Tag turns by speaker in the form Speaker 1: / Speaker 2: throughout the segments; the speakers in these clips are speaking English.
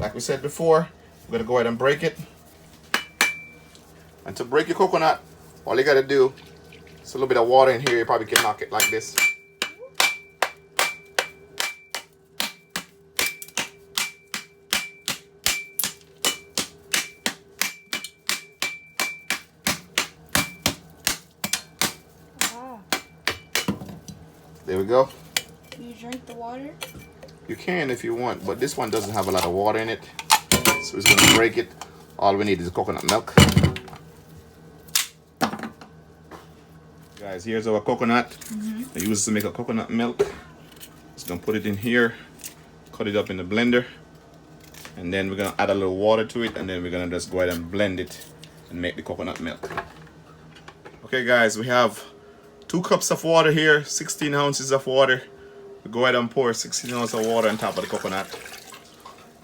Speaker 1: like we said before, we're gonna go ahead and break it. And to break your coconut, all you gotta do is a little bit of water in here. You probably can knock it like this. There we go.
Speaker 2: Can you drink the water?
Speaker 1: You can if you want, but this one doesn't have a lot of water in it. So it's gonna break it. All we need is coconut milk. Guys, here's our coconut. I use it to make a coconut milk. Just gonna put it in here, cut it up in the blender, and then we're gonna add a little water to it, and then we're gonna just go ahead and blend it and make the coconut milk. Okay guys, we have 2 cups of water here, 16 ounces of water. We go ahead and pour 16 ounces of water on top of the coconut.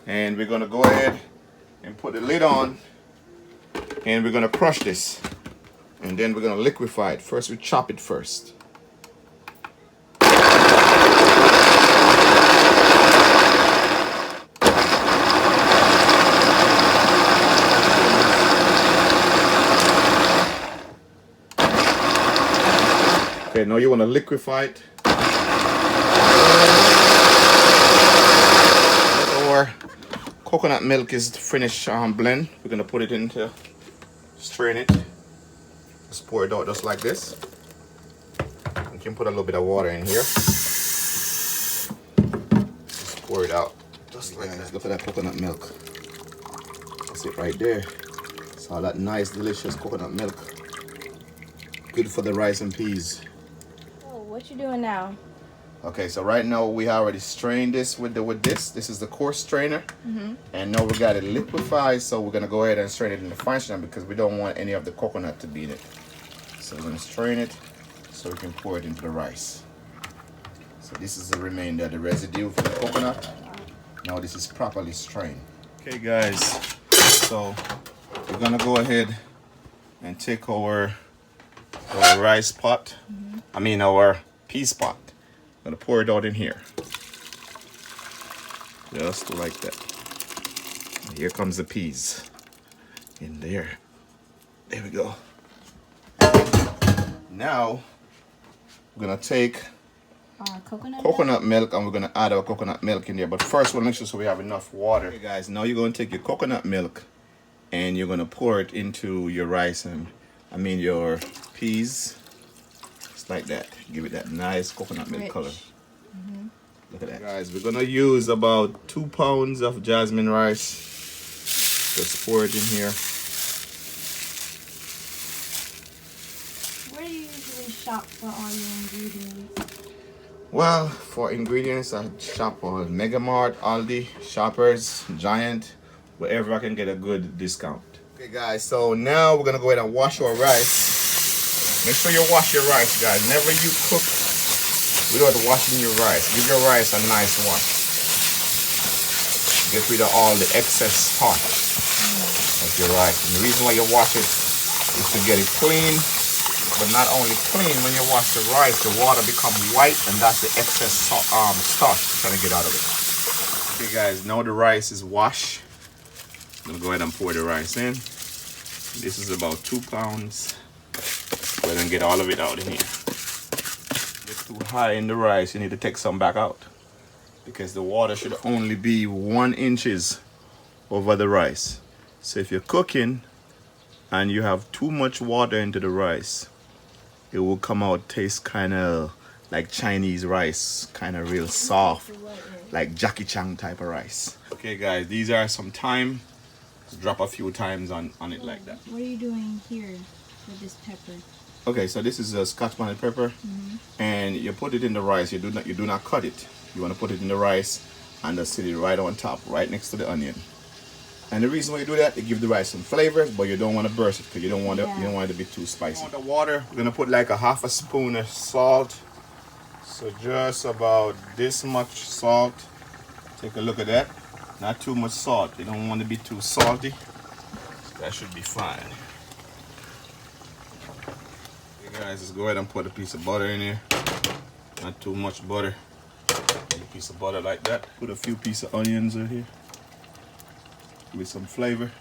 Speaker 1: And we're gonna go ahead and put the lid on, and we're gonna crush this. And then we're gonna liquefy it. First we chop it first. Okay, now you want to liquefy it. Our coconut milk is finished blend. We're gonna put it into, strain it. Just pour it out just like this. You can put a little bit of water in here. Just pour it out just like that. Look at that coconut milk. That's it right there. It's all that nice, delicious coconut milk. Good for the rice and peas.
Speaker 2: What you doing now?
Speaker 1: Okay, so right now we already strained this with this. This is the coarse strainer, and now we got it liquefied. So we're gonna go ahead and strain it in the fine strainer because we don't want any of the coconut to be in it. So we're gonna strain it so we can pour it into the rice. So this is the remainder, the residue from the coconut. Now this is properly strained. Okay, guys. So we're gonna go ahead and take our rice pot. I mean our peas pot. I'm gonna pour it out in here. Just like that. Here comes the peas. In there. There we go. Now we're gonna take coconut milk and we're gonna add our coconut milk in there. But first we'll make sure so we have enough water. Okay guys, now you're gonna take your coconut milk and you're gonna pour it into your rice and your peas. Like that. Give it that nice coconut milk color. Look at that. Guys, we're gonna use about 2 pounds of jasmine rice. Just pour it in here.
Speaker 2: Where do you usually shop for all your ingredients?
Speaker 1: Well, for ingredients, I shop on Mega Mart, Aldi, Shoppers, Giant, wherever I can get a good discount. Okay guys, so now we're gonna go ahead and wash our rice. Make sure you wash your rice, guys. Never you cook without washing your rice. Give your rice a nice wash. Get rid of all the excess starch of your rice. And the reason why you wash it is to get it clean. But not only clean, when you wash the rice, the water becomes white, and that's the excess starch you're trying to get out of it. Okay, guys, now the rice is washed. I'm gonna go ahead and pour the rice in. This is about 2 pounds. Go ahead and get all of it out in here. Get too high in the rice, you need to take some back out because the water should only be 1 inches over the rice. So if you're cooking and you have too much water into the rice, it will come out taste kind of like Chinese rice, kind of real soft, like Jackie Chan type of rice. Okay guys, these are some thyme. Just drop a few times on it like that.
Speaker 2: What are you doing here with this pepper?
Speaker 1: Okay, so this is a Scotch bonnet pepper, and you put it in the rice. You do not cut it. You want to put it in the rice and just sit it right on top, right next to the onion. And the reason why you do that, you give the rice some flavors, but you don't want to burst it because you don't want it to be too spicy. The water, we're gonna put like a half a spoon of salt. So just about this much salt. Take a look at that. Not too much salt. You don't want to be too salty. That should be fine. Guys, let's go ahead and put a piece of butter in here. Not too much butter. A piece of butter like that. Put a few pieces of onions in here. Give it some flavor.